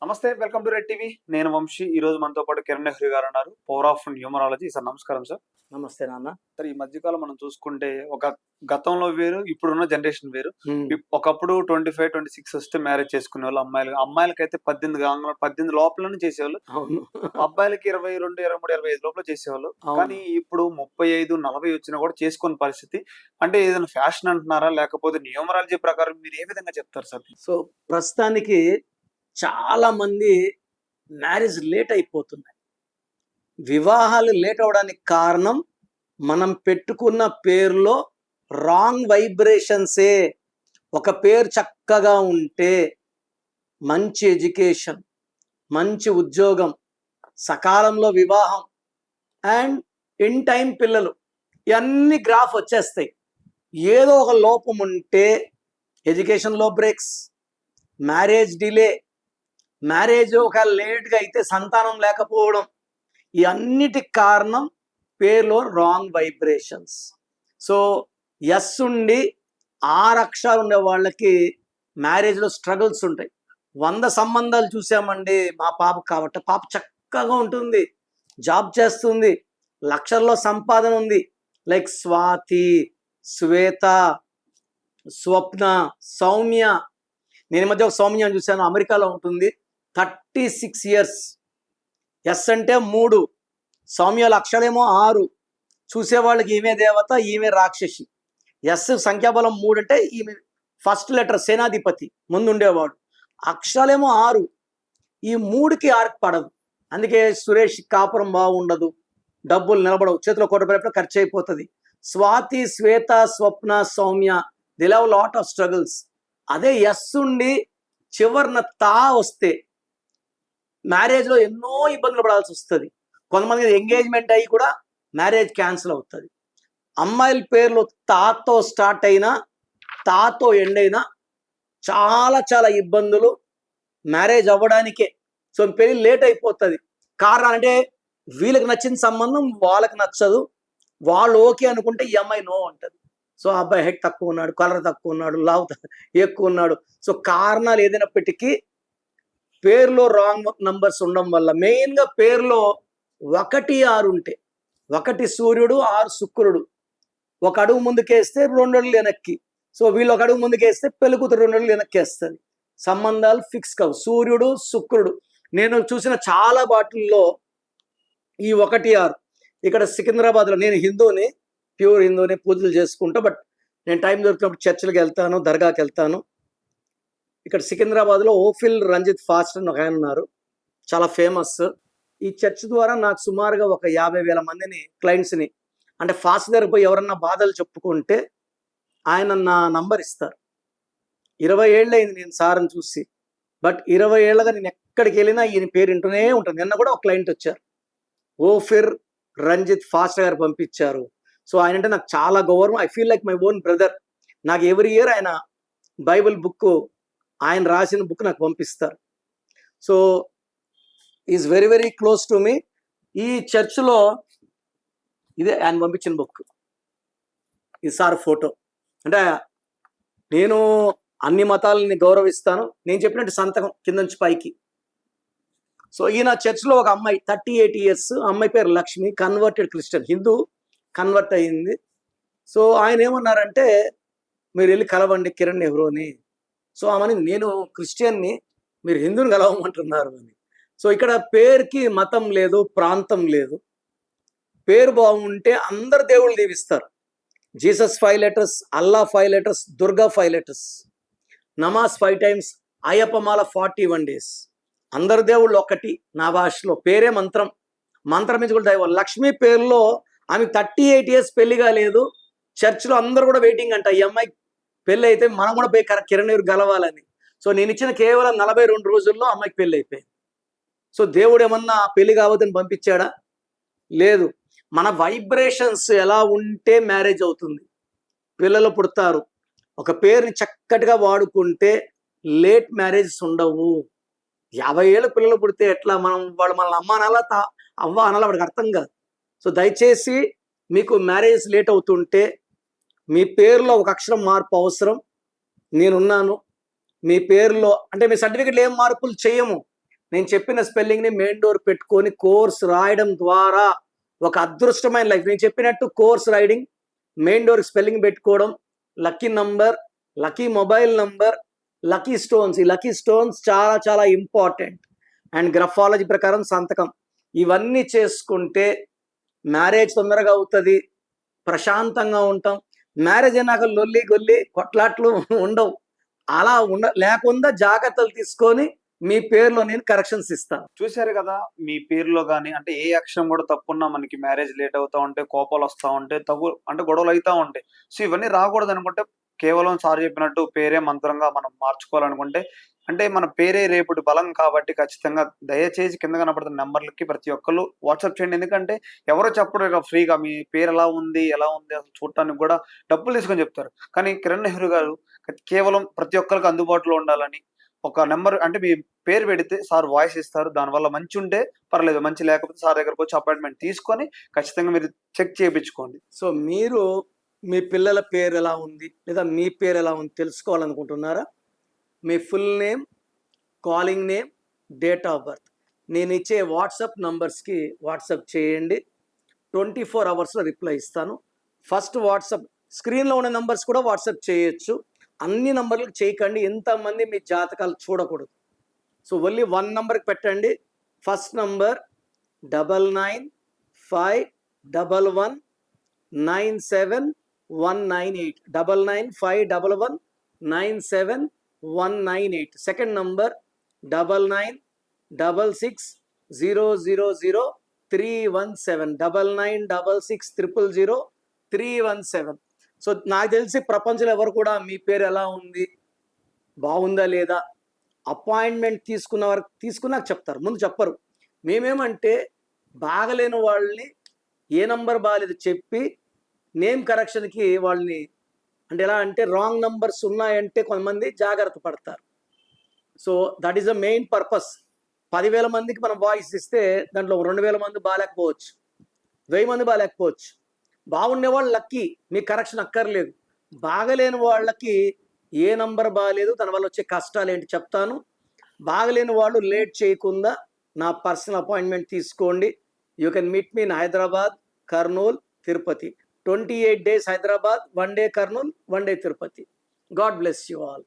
నమస్తే, welcome to red TV. నేను వంశీ. ఈ రోజు మనతో పాటు కిరణ్ నెహ్రూ గారు ఉన్నారు, పవర్ ఆఫ్ న్యూమరాలజీ. సార్ నమస్కారం సార్. నమస్తే నాన్న. సార్, ఈ మధ్యకాలం మనం చూసుకుంటే గతంలో వేరు, ఇప్పుడున్న జనరేషన్ వేరు. హ్మ్. ఒకప్పుడు 25, 26 వస్తే మ్యారేజ్ చేసుకునేవాళ్ళు అమ్మాయిలకైతే 18 లోపలనే చేసేవాళ్ళు. అవును. అబ్బాయిలకి 22, 23, 25 లోపల చేసేవాళ్ళు. అవును. కానీ ఇప్పుడు 35, 40 వచ్చినా కూడా చేసుకోని పరిస్థితి. అంటే ఏదైనా ఫ్యాషన్ అంటున్నారా, లేకపోతే న్యూమరాలజీ ప్రకారం మీరు ఏ విధంగా చెప్తారు సార్? సో, ప్రస్తుతానికి చాలా మంది మ్యారేజ్ లేట్ అయిపోతున్నాయి. వివాహాలు లేట్ అవ్వడానికి కారణం మనం పెట్టుకున్న పేరులో రాంగ్ వైబ్రేషన్సే. ఒక పేరు చక్కగా ఉంటే మంచి ఎడ్యుకేషన్, మంచి ఉద్యోగం, సకాలంలో వివాహం అండ్ ఇన్ టైం పిల్లలు, ఇవన్నీ గ్రాఫ్ వచ్చేస్తాయి. ఏదో ఒక లోపం ఉంటే ఎడ్యుకేషన్లో బ్రేక్స్, మ్యారేజ్ డిలే, మ్యారేజ్ ఒక లేట్గా అయితే సంతానం లేకపోవడం, ఈ అన్నిటికి కారణం పేరులో రాంగ్ వైబ్రేషన్స్. సో ఎస్ ఉండి 6 అక్షరాలు ఉండే వాళ్ళకి మ్యారేజ్లో స్ట్రగుల్స్ ఉంటాయి. 100 సంబంధాలు చూసామండి మా పాప కాబట్టి. పాప చక్కగా ఉంటుంది, జాబ్ చేస్తుంది, లక్షల్లో సంపాదన ఉంది. లైక్ స్వాతి, శ్వేత, స్వప్న, సౌమ్య. నేను ఈ మధ్య ఒక సౌమ్య చూశాను, అమెరికాలో ఉంటుంది, 36 ఇయర్స్. ఎస్ అంటే 3, సౌమ్య అక్షరేమో 6. చూసేవాళ్ళకి ఈమె దేవత, ఈమె రాక్షసి. ఎస్ సంఖ్యాబలం 3 అంటే ఈమె ఫస్ట్ లెటర్ సేనాధిపతి ముందుండేవాడు. అక్షరాలేమో 6. ఈ 3కి 6కి పడదు. అందుకే సురేష్ కాపురం బాగుండదు, డబ్బులు నిలబడవు, చేతిలో కోట ఖర్చు అయిపోతుంది. Swathi, Shweta, Swapna, Soumya, they love lot of struggles. అదే ఎస్ ఉండి చివరిన తా వస్తే మ్యారేజ్లో ఎన్నో ఇబ్బందులు పడాల్సి వస్తుంది. కొంతమంది ఎంగేజ్మెంట్ అయ్యి కూడా మ్యారేజ్ క్యాన్సిల్ అవుతుంది. అమ్మాయిల పేర్లు తాతో స్టార్ట్ అయినా తాతో ఎండ్ అయినా చాలా చాలా ఇబ్బందులు మ్యారేజ్ అవ్వడానికే. సో పెళ్ళి లేట్ అయిపోతుంది. కారణం అంటే వీళ్ళకి నచ్చిన సంబంధం వాళ్ళకి నచ్చదు, వాళ్ళు ఓకే అనుకుంటే ఈ అమ్మాయి నో అంటది. సో అబ్బాయి హెడ్ తక్కువ ఉన్నాడు, కలర్ తక్కువ ఉన్నాడు, లావ్ ఎక్కువ ఉన్నాడు. సో కారణాలు ఏదైనప్పటికీ పేరులో రాంగ్ నంబర్స్ ఉండడం వల్ల, మెయిన్గా పేరులో 1, 6 ఉంటే, 1 సూర్యుడు, 6 శుక్రుడు, ఒక అడుగు ముందుకేస్తే 2 అడుగులు వెనక్కి. సో వీళ్ళు ఒక అడుగు ముందుకేస్తే పెళ్ళికూతురు 2 అడుగులు వెనక్కి వేస్తుంది. సంబంధాలు ఫిక్స్ కావు. సూర్యుడు, శుక్రుడు. నేను చూసిన చాలా వాటిల్లో ఈ 1, 6. ఇక్కడ సికింద్రాబాద్లో, నేను హిందూని, ప్యూర్ హిందూని, పూజలు చేసుకుంటా. బట్ నేను టైం దొరికినప్పుడు చర్చిలకు వెళ్తాను, దర్గాకి వెళ్తాను. ఇక్కడ సికింద్రాబాద్లో ఓఫిల్ రంజిత్ ఫాస్ట్ అని ఒక ఆయన ఉన్నారు, చాలా ఫేమస్. ఈ చర్చ్ ద్వారా నాకు సుమారుగా ఒక 50,000 మందిని, క్లయింట్స్ని, అంటే ఫాస్ట్ దగ్గర పోయి ఎవరన్నా బాధలు చెప్పుకుంటే ఆయన నా నంబర్ ఇస్తారు. 20 ఏళ్ళు అయింది నేను సార్ని చూసి. బట్ 20 ఏళ్ళగా నేను ఎక్కడికి వెళ్ళినా ఈయన పేరు వింటూనే ఉంటుంది. నిన్న కూడా ఒక క్లయింట్ వచ్చారు, ఓఫిర్ రంజిత్ ఫాస్ట్ గారు పంపించారు. సో ఆయన అంటే నాకు చాలా గౌరవం. I feel like my own brother. నాకు ఎవ్రీ ఇయర్ ఆయన బైబిల్ బుక్, ఆయన రాసిన బుక్ నాకు పంపిస్తారు. So is very very close to me. ఈ చర్చ్లో ఇదే ఆయన పంపించిన బుక్, ఇది సార్ ఫోటో. అంటే నేను అన్ని మతాలని గౌరవిస్తాను, నేను చెప్పినట్టు సంతకం కింద నుంచి పైకి. సో ఈయన చర్చ్లో ఒక అమ్మాయి 38 ఇయర్స్, అమ్మాయి పేరు Lakshmi, converted Christian, Hindu convert అయ్యింది. సో ఆయన ఏమన్నారంటే, మీరు వెళ్ళి కలవండి కిరణ్ నెహ్రూని. సో ఆమెని, నేను క్రిస్టియన్ని, మీరు హిందూని కలవమంటున్నారు అని. సో ఇక్కడ పేరుకి మతం లేదు, ప్రాంతం లేదు. పేరు బాగుంటే అందరు దేవుళ్ళు దీవిస్తారు. జీసస్ 5 లెటర్స్, అల్లా 5 లెటర్స్, దుర్గా 5 లెటర్స్, నమాజ్ 5 టైమ్స్, అయ్యప్పమాల 41 డేస్. అందరు దేవుళ్ళు ఒకటి. నా భాషలో పేరే మంత్రం, మంత్రం నుంచి కూడా దైవం. లక్ష్మీ పేరులో ఆమె 38 ఇయర్స్ పెళ్లి కాలేదు. చర్చిలో అందరూ కూడా వెయిటింగ్ అంట, ఈ అమ్మాయి పెళ్ళి అయితే మనం కూడా పోయి కిరణ్ నెహ్రూ గెలవాలని. సో నేను ఇచ్చిన కేవలం 42 రోజుల్లో అమ్మాయికి పెళ్ళి అయిపోయింది. సో దేవుడు ఏమన్నా పెళ్లి కావద్దని పంపించాడా? లేదు. మన వైబ్రేషన్స్ ఎలా ఉంటే మ్యారేజ్ అవుతుంది, పిల్లలు పుడతారు. ఒక పేరుని చక్కటిగా వాడుకుంటే లేట్ మ్యారేజెస్ ఉండవు. 50 ఏళ్ళ పిల్లలు పుడితే ఎట్లా, వాళ్ళు మనల్ని అమ్మ అనాలా, అవ్వ అనాలా, వాడికి అర్థం కాదు. సో దయచేసి మీకు మ్యారేజ్ లేట్ అవుతుంటే మీ పేరులో ఒక అక్షరం మార్పు అవసరం. నేనున్నాను. మీ పేరులో అంటే మీ సర్టిఫికెట్లు ఏం మార్పులు చేయము, నేను చెప్పిన స్పెల్లింగ్ని మెయిన్ డోర్ పెట్టుకొని కోర్స్ రాయడం ద్వారా ఒక అదృష్టమైన లైఫ్, నేను చెప్పినట్టు course writing, main door spelling పెట్టుకోవడం, lucky number, lucky mobile number, lucky stones. ఈ లక్కీ స్టోన్స్ చాలా చాలా ఇంపార్టెంట్. అండ్ గ్రఫాలజీ ప్రకారం సంతకం, ఇవన్నీ చేసుకుంటే మ్యారేజ్ తొందరగా అవుతుంది, ప్రశాంతంగా ఉంటాం. మ్యారేజ్ అయినాక లొల్లి గొల్లి కొట్లాట్లు ఉండవు. అలా లేకుండా జాగ్రత్తలు తీసుకొని మీ పేరులో నేను కరెక్షన్స్ ఇస్తాను. చూసారు కదా, మీ పేరులో గాని అంటే ఏ అక్షరం కూడా తప్పున్నా మనకి మ్యారేజ్ లేట్ అవుతా ఉంటాయి, కోపాలు వస్తా ఉంటాయి, అంటే గొడవలు అవుతా ఉంటాయి. సో ఇవన్నీ రాకూడదు అనుకుంటే కేవలం సార్ చెప్పినట్టు పేరే మంత్రంగా మనం మార్చుకోవాలనుకుంటే, అంటే మన పేరే రేపటి బలం కాబట్టి ఖచ్చితంగా దయచేసి కింద కనపడుతున్న నెంబర్లకి ప్రతి ఒక్కళ్ళు వాట్సాప్ చేయండి. ఎందుకంటే ఎవరో చెప్పరు ఇక ఫ్రీగా మీ పేరు ఎలా ఉంది అసలు చూడటానికి కూడా డబ్బులు తీసుకొని చెప్తారు. కానీ కిరణ్ నెహ్రూ గారు కేవలం ప్రతి ఒక్కరికి అందుబాటులో ఉండాలని ఒక నెంబర్, అంటే మీ పేరు పెడితే సార్ వాయిస్ ఇస్తారు. దానివల్ల మంచి ఉంటే పర్లేదు, మంచి లేకపోతే సార్ దగ్గరకు వచ్చి అపాయింట్మెంట్ తీసుకొని ఖచ్చితంగా మీరు చెక్ చేయించుకోండి. సో మీరు మీ పిల్లల పేరు ఎలా ఉంది లేదా మీ పేరు ఎలా ఉంది తెలుసుకోవాలనుకుంటున్నారా? మీ full name, calling name, date of birth నేను ఇచ్చే వాట్సాప్ నంబర్స్కి వాట్సాప్ చేయండి. 24 అవర్స్లో రిప్లై ఇస్తాను. ఫస్ట్ వాట్సాప్ స్క్రీన్లో ఉన్న నంబర్స్ కూడా వాట్సాప్ చేయొచ్చు. అన్ని నంబర్లకు చేయకండి, ఎంతమంది మీ జాతకాలు చూడకూడదు. సో ఓన్లీ 1 నంబర్కి పెట్టండి. First number 9951197198, 9951197198. Second number 9966000317, 9966000317. So నాకు తెలిసి ప్రపంచంలో ఎవరు కూడా మీ పేరు ఎలా ఉంది, బాగుందా లేదా, అపాయింట్మెంట్ తీసుకున్నాక చెప్తారు, ముందు చెప్పరు. మేమేమంటే బాగలేని వాళ్ళని ఏ నంబర్ బాగాలేదు చెప్పి నేమ్ కరెక్షన్కి వాళ్ళని, అంటే ఎలా అంటే రాంగ్ నంబర్స్ ఉన్నాయంటే కొంతమంది జాగ్రత్త పడతారు. So that is the main purpose. 10,000 మందికి మనం వాయిస్ ఇస్తే దాంట్లో 2,000 మంది బాగాలేకపోవచ్చు, 1000 మంది బాగాలేకపోవచ్చు. బాగుండే వాళ్ళు లక్కీ, మీకు కరెక్షన్ అక్కర్లేదు. బాగలేని వాళ్ళకి ఏ నంబర్ బాగాలేదు, దానివల్ల వచ్చే కష్టాలు ఏంటి చెప్తాను. బాగలేని వాళ్ళు లేట్ చేయకుండా నా పర్సనల్ అపాయింట్మెంట్ తీసుకోండి. You can meet me in Hyderabad, Kurnool, Tirupati. 28 days Hyderabad, 1 day Kurnool, 1 day Tirupati. God bless you all.